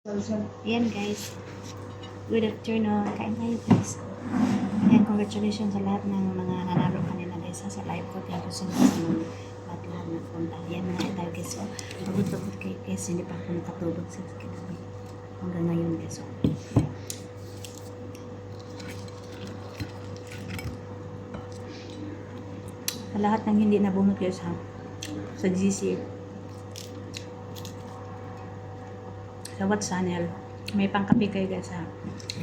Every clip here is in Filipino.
Ayan guys, good afternoon. Kain tayo guys. Ayan, congratulations sa lahat ng mga nanalo kanina guys sa live ko. Thank you so much sa lahat na punta. Ayan mga tayo guys. So, pagod kayo guys, hindi pa ako nakatulog sa kinabi. Hanggang ngayon guys. So, sa lahat ng hindi nabunot guys ha, sa GC, sa what channel, may pangkape kayo guys ha.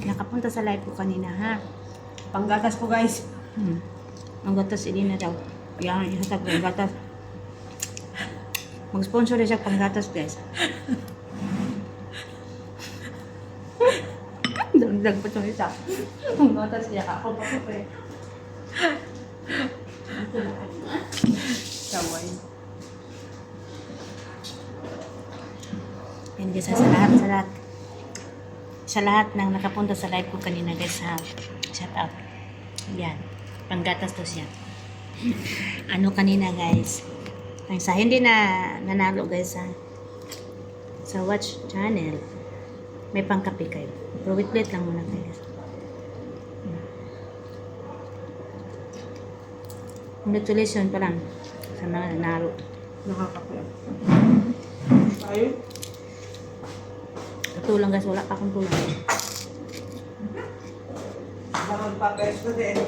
Nakapunta sa live ko kanina ha. Panggatas po guys. Ang gatas hindi na daw. Yan, ihatag ang gatas. Mag-sponsor na siya panggatas guys. Dagdag pa itong isa. Ang gatas niya. Ako pa po eh. Saway. Yan guys, sa lahat ng nakapunta sa live ko kanina guys ha. Shout out. Yan. Panggatas to siya. Ano kanina guys. Ang sa hindi na nanalo guys ha. Sa watch channel. May pangkape kayo. Pero wait lang muna kayo guys. Congratulations pa lang sa mga nanalo. Nakakakuya. Tayo? Tulang guys, wala pa akong tulang. Baka magpapayos ko din.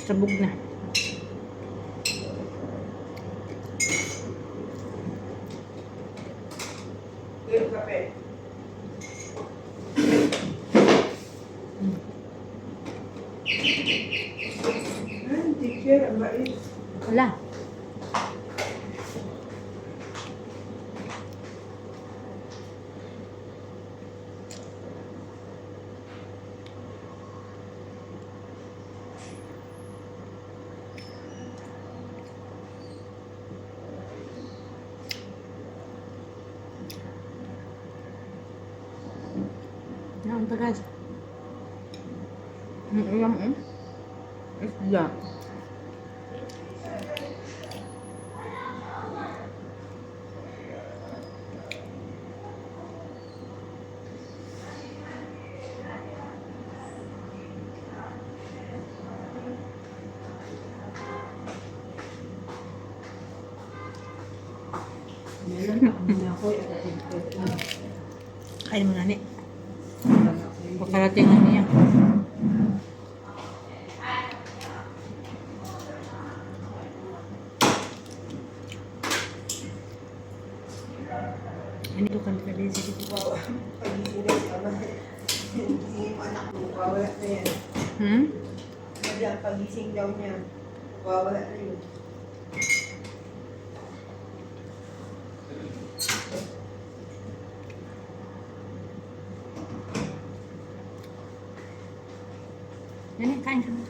Sabog na. Yung kape. Teacher, ang bait. Wala. Ang tagas. Ang isda. Kain mo na ni. Pakarating na niya. Ano ito kami kabisi dito? Pagising na si ama. Yung anak mo, wawala na yan. Kaya pagising daw niya, wawala na yun. Nani, kain ka na.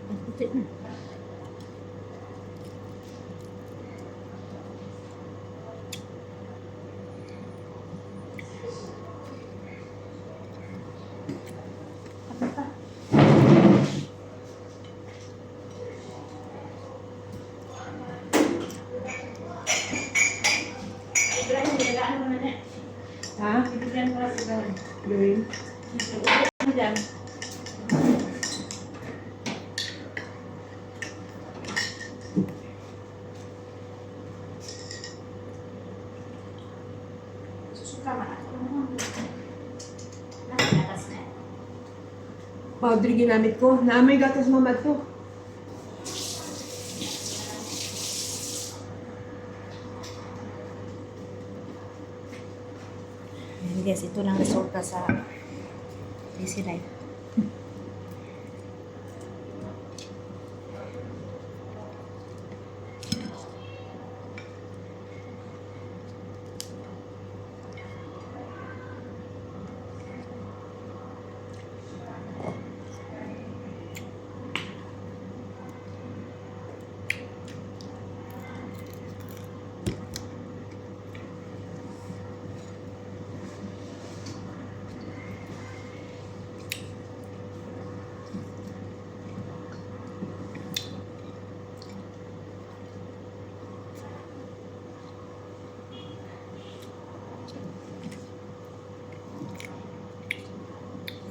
Ang puti na. Ha? Gawin? Powder ginamit ko. Naamoy gatas mama to. Ayan guys, ito lang resulta sa busy life.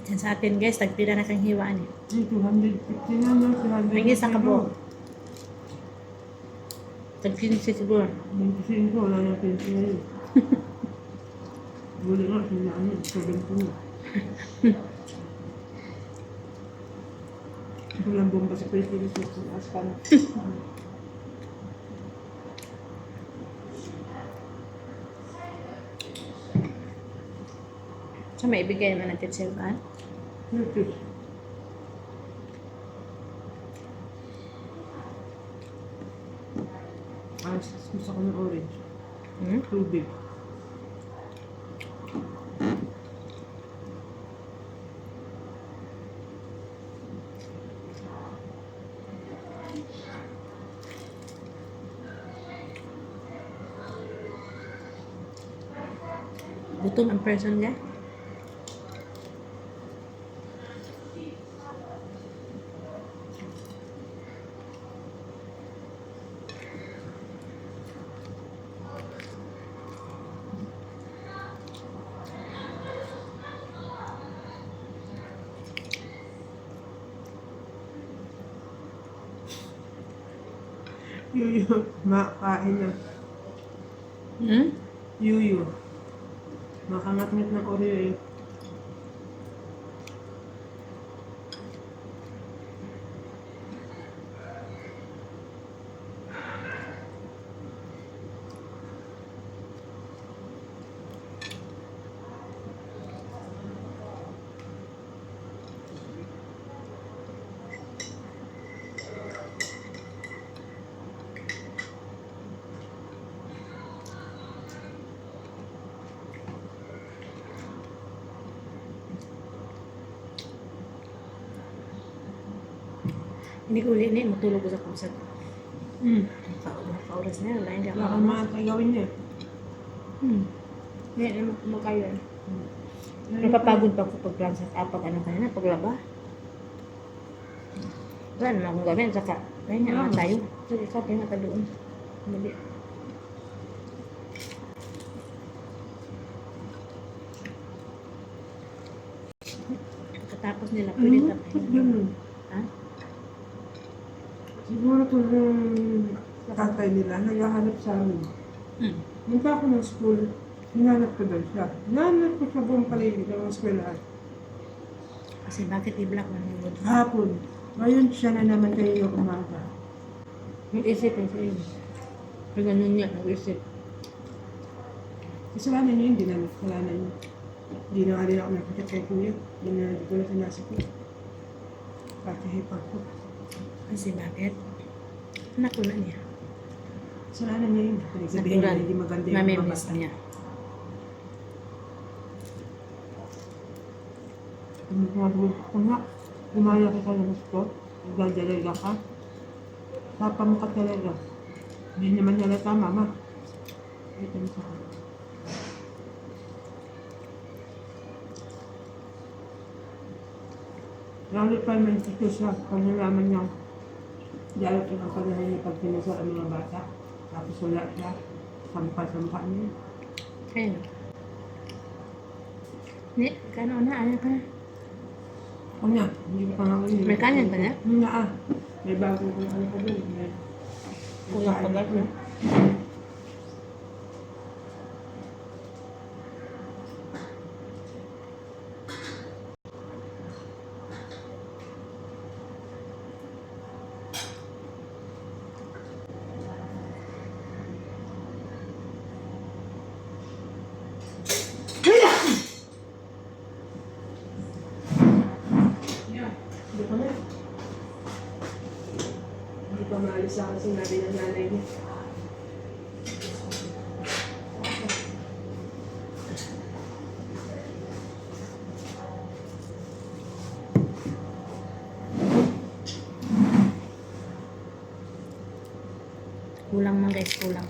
Yan sa atin guys, tagpila na kang hiwaan eh. 250 na, no? 200 May isang kabo. Tag-15 siguro. 25, wala na 20 na yun. Huli nga, sinaan yun. 70 na. Walang bomba sa Pilipinas. Mas ka na. So, may ibigay naman natin sa hiwaan. Okay. Gusto ko ng orange. Hmm? Tubig. Gutom ang person niya. Yuyu. Makain na. Hmm? Yuyu. Makangat-ngat ng Oreo eh. Hindi ko uli na matulog ko sa kusag. Maka-oras na yun. Wala hindi ako Baka makamas. maantay gawin niya. Hindi, ano kumakayo yan. Napapagod pa ako pag-plan sa pag ano kanina, paglaba. Wala naman akong gawin, saka, ayun nga tayo. Sige, ikaw, pinaka doon. Mali. Katapos nila, pwede tapos. Yun. Ha? Siguro kung tatay nila, naghahanap sa amin. Nagka ako ng school, hinanap ko daw siya. Hinanap ko sa buong paligid ng eskwelahan. Kasi bakit i-block na yung good? Hapon. Ngayon siya na naman kayo yung umaga. Yung isip yung sa'yo. Pag ganun niya, nag-isip. Kasalanan niya yun, dinamit. Kasalanan niya. Hindi na nga din ako nakikita kay kuya. Hindi na dito na sinasa ko. Pakihipag ko. Kasi bakit? Anak ko na niya. Kasalanan niya yun. Pinagsabihin niya Natural. hindi maganda yung mga Mamimiss bata. niya. Kung nga, umaya ka sa gusto, nagdadalaga ka, papa mo ka talaga. Hindi naman halata, mama. Ito mo sa akin. Lalo pa naman ito siya, pag nalaman niya, lalo pa ang panahon niya pag pinasal ang mga bata, tapos wala siya, sampal-sampal niya. Ayun. Hindi, kano na, ayaw ka na. O nga, hindi ko pa nga ngayon. May kanin ba na? Hindi na may bagong kung ano ka doon. Kulang pa ba? No? Alis ako sinabi ng nanay niya. Kulang man guys, kulang.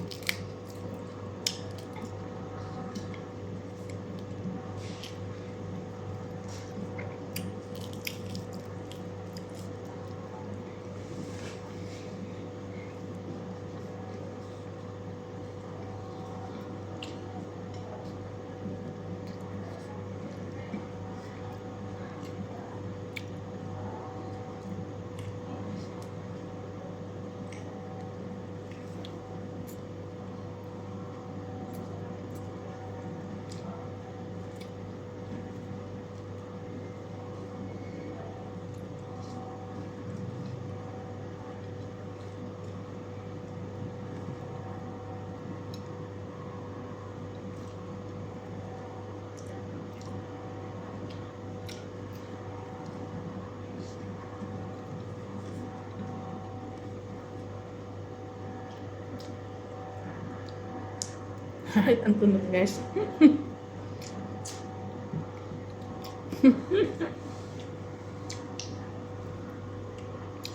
Kahit ang tunog guys.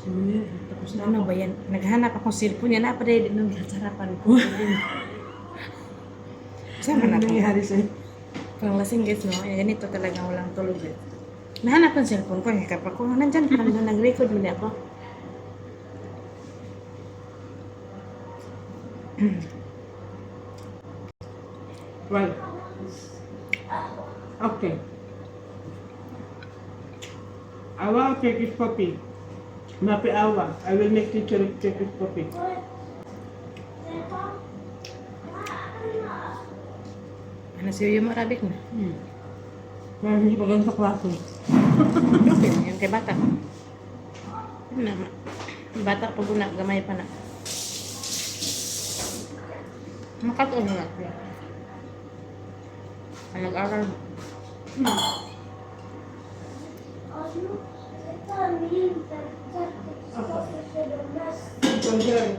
Sige, tapos na Ano ako. ba yan? Naghanap akong cellphone yan. Napaday din nung sarapan ko. Sama Ano na ako. nangyari sa'yo? Parang lasing guys, no? Eh, ganito talaga walang tulog eh. Nahanap ang cellphone ko. Hikap ako. Nandyan pa doon. Nag-record muna ako. Well, okay. Awa Turkish coffee. Mapi awa. I will make you Turkish coffee. Ano siyo yung Arabic na? Pero hindi pa ganun sa klase. Okay, yung kay bata. Ano na? Bata pa guna. Gamay pa na. Makatuon na. Ang nag-aral. Consider.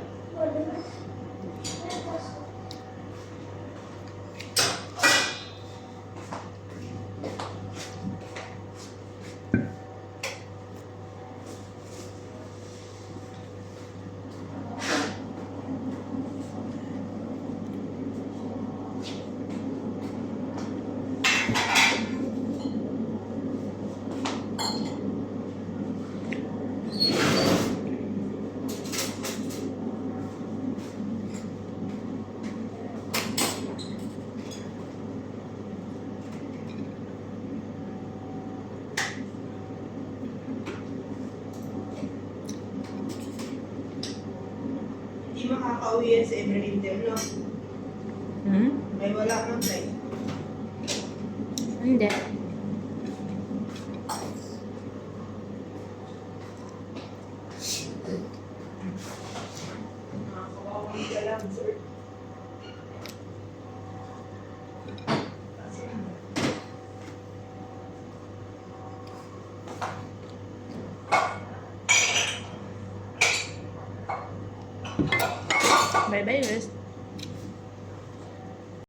Hindi makaka-uwi yan sa Emerald Dem, no? Hmm? Ay, wala nang flight. Hindi. Nakakawawang ka lang, sir. Bye-bye, guys.